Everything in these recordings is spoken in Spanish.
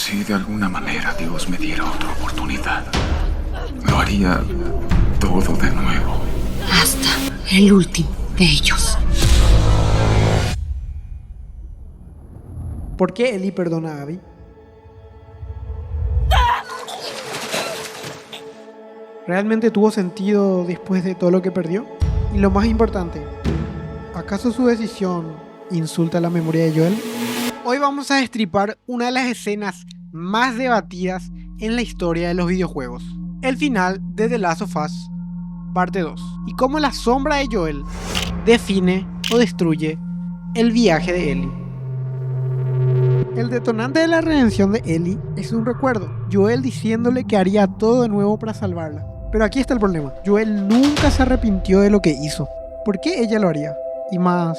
Si de alguna manera Dios me diera otra oportunidad, lo haría todo de nuevo. Hasta el último de ellos. ¿Por qué Ellie perdona a Abby? ¿Realmente tuvo sentido después de todo lo que perdió? Y lo más importante, ¿acaso su decisión insulta la memoria de Joel? Hoy vamos a destripar una de las escenas más debatidas en la historia de los videojuegos. El final de The Last of Us, parte 2. Y cómo la sombra de Joel define o destruye el viaje de Ellie. El detonante de la redención de Ellie es un recuerdo. Joel diciéndole que haría todo de nuevo para salvarla. Pero aquí está el problema. Joel nunca se arrepintió de lo que hizo. ¿Por qué ella lo haría? Y más,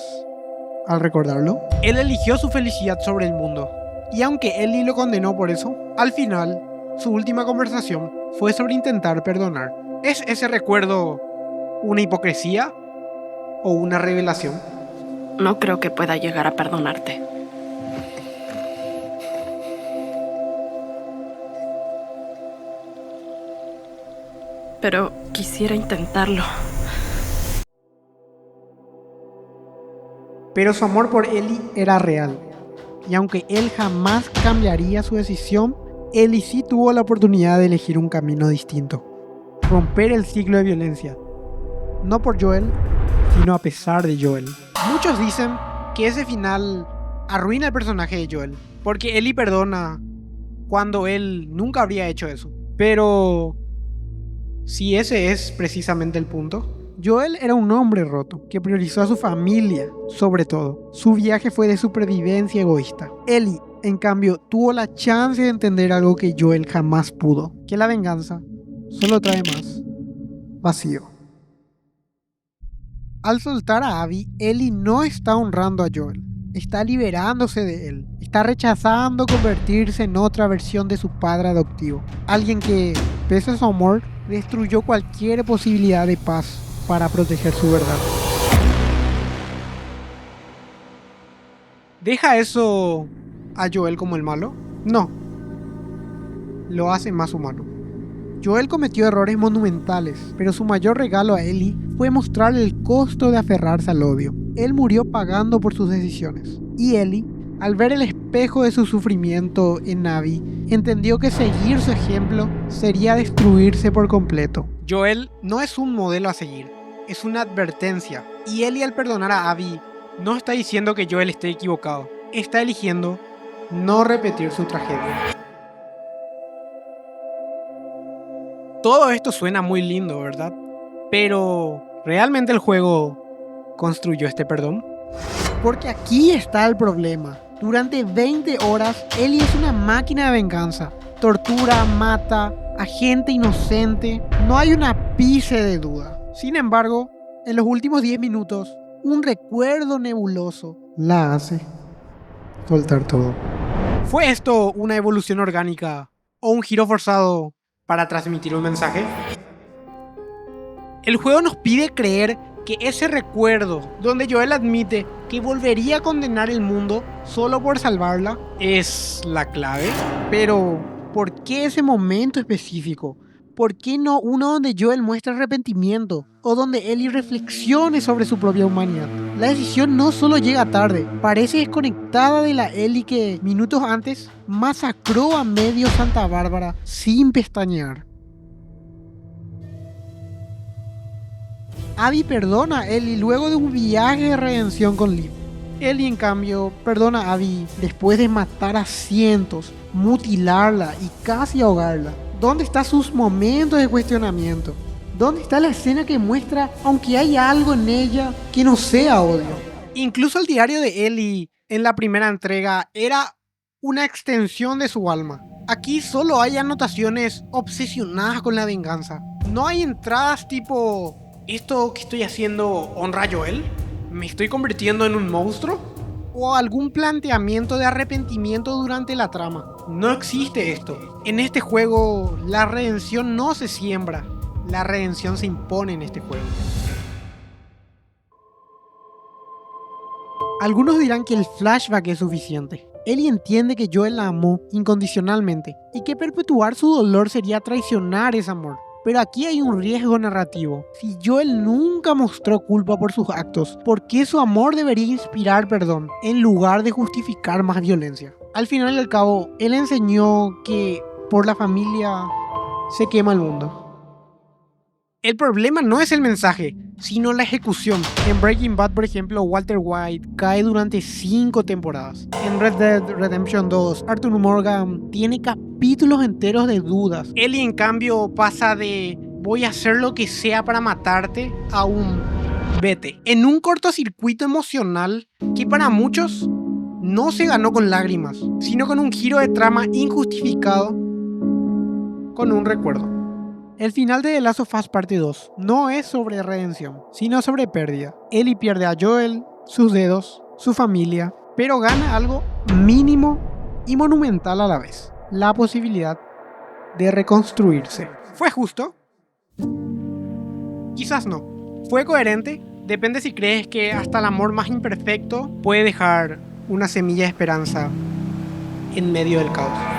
al recordarlo, él eligió su felicidad sobre el mundo. Y aunque Ellie lo condenó por eso, al final, su última conversación fue sobre intentar perdonar. ¿Es ese recuerdo una hipocresía o una revelación? No creo que pueda llegar a perdonarte. Pero quisiera intentarlo. Pero su amor por Ellie era real. Y aunque él jamás cambiaría su decisión, Ellie sí tuvo la oportunidad de elegir un camino distinto. Romper el ciclo de violencia. No por Joel, sino a pesar de Joel. Muchos dicen que ese final arruina el personaje de Joel, porque Ellie perdona cuando él nunca habría hecho eso. Pero si ese es precisamente el punto, Joel era un hombre roto que priorizó a su familia sobre todo. Su viaje fue de supervivencia egoísta. Ellie, en cambio, tuvo la chance de entender algo que Joel jamás pudo, que la venganza solo trae más vacío. Al soltar a Abby, Ellie no está honrando a Joel, está liberándose de él, está rechazando convertirse en otra versión de su padre adoptivo, alguien que, pese a su amor, destruyó cualquier posibilidad de paz para proteger su verdad. ¿Deja eso a Joel como el malo? No. Lo hace más humano. Joel cometió errores monumentales, pero su mayor regalo a Ellie fue mostrarle el costo de aferrarse al odio. Él murió pagando por sus decisiones. Y Ellie, al ver el espejo de su sufrimiento en Abby, entendió que seguir su ejemplo sería destruirse por completo. Joel no es un modelo a seguir, es una advertencia. Y Ellie, al perdonar a Abby, no está diciendo que Joel esté equivocado, está eligiendo no repetir su tragedia. Todo esto suena muy lindo, ¿verdad? Pero, ¿realmente el juego construyó este perdón? Porque aquí está el problema. Durante 20 horas, Ellie es una máquina de venganza. Tortura, mata a gente inocente. No hay un ápice de duda. Sin embargo, en los últimos 10 minutos, un recuerdo nebuloso la hace soltar todo. ¿Fue esto una evolución orgánica o un giro forzado para transmitir un mensaje? El juego nos pide creer que ese recuerdo, donde Joel admite que volvería a condenar el mundo solo por salvarla, es la clave. Pero, ¿por qué ese momento específico? ¿Por qué no uno donde Joel muestra arrepentimiento? O donde Ellie reflexione sobre su propia humanidad. La decisión no solo llega tarde, parece desconectada de la Ellie que, minutos antes, masacró a medio Santa Bárbara sin pestañear. Abby perdona a Ellie luego de un viaje de redención con Liv. Ellie, en cambio, perdona a Abby después de matar a cientos, mutilarla y casi ahogarla. ¿Dónde están sus momentos de cuestionamiento? ¿Dónde está la escena que muestra, aunque hay algo en ella, que no sea odio? Incluso el diario de Ellie en la primera entrega era una extensión de su alma. Aquí solo hay anotaciones obsesionadas con la venganza. No hay entradas tipo: ¿esto que estoy haciendo honra a Joel? ¿Me estoy convirtiendo en un monstruo? ¿O algún planteamiento de arrepentimiento durante la trama? No existe esto. En este juego, la redención no se siembra. La redención se impone en este juego. Algunos dirán que el flashback es suficiente. Ellie entiende que Joel la amó incondicionalmente y que perpetuar su dolor sería traicionar ese amor. Pero aquí hay un riesgo narrativo. Si Joel nunca mostró culpa por sus actos, ¿por qué su amor debería inspirar perdón en lugar de justificar más violencia? Al final y al cabo, él enseñó que por la familia se quema el mundo. El problema no es el mensaje, sino la ejecución. En Breaking Bad, por ejemplo, Walter White cae durante 5 temporadas. En Red Dead Redemption 2, Arthur Morgan tiene capítulos enteros de dudas. Ellie, en cambio, pasa de voy a hacer lo que sea para matarte a un vete. En un cortocircuito emocional que para muchos no se ganó con lágrimas, sino con un giro de trama injustificado con un recuerdo. El final de The Last of Us Parte 2 no es sobre redención, sino sobre pérdida. Ellie pierde a Joel, sus dedos, su familia, pero gana algo mínimo y monumental a la vez: la posibilidad de reconstruirse. ¿Fue justo? Quizás no. ¿Fue coherente? Depende si crees que hasta el amor más imperfecto puede dejar una semilla de esperanza en medio del caos.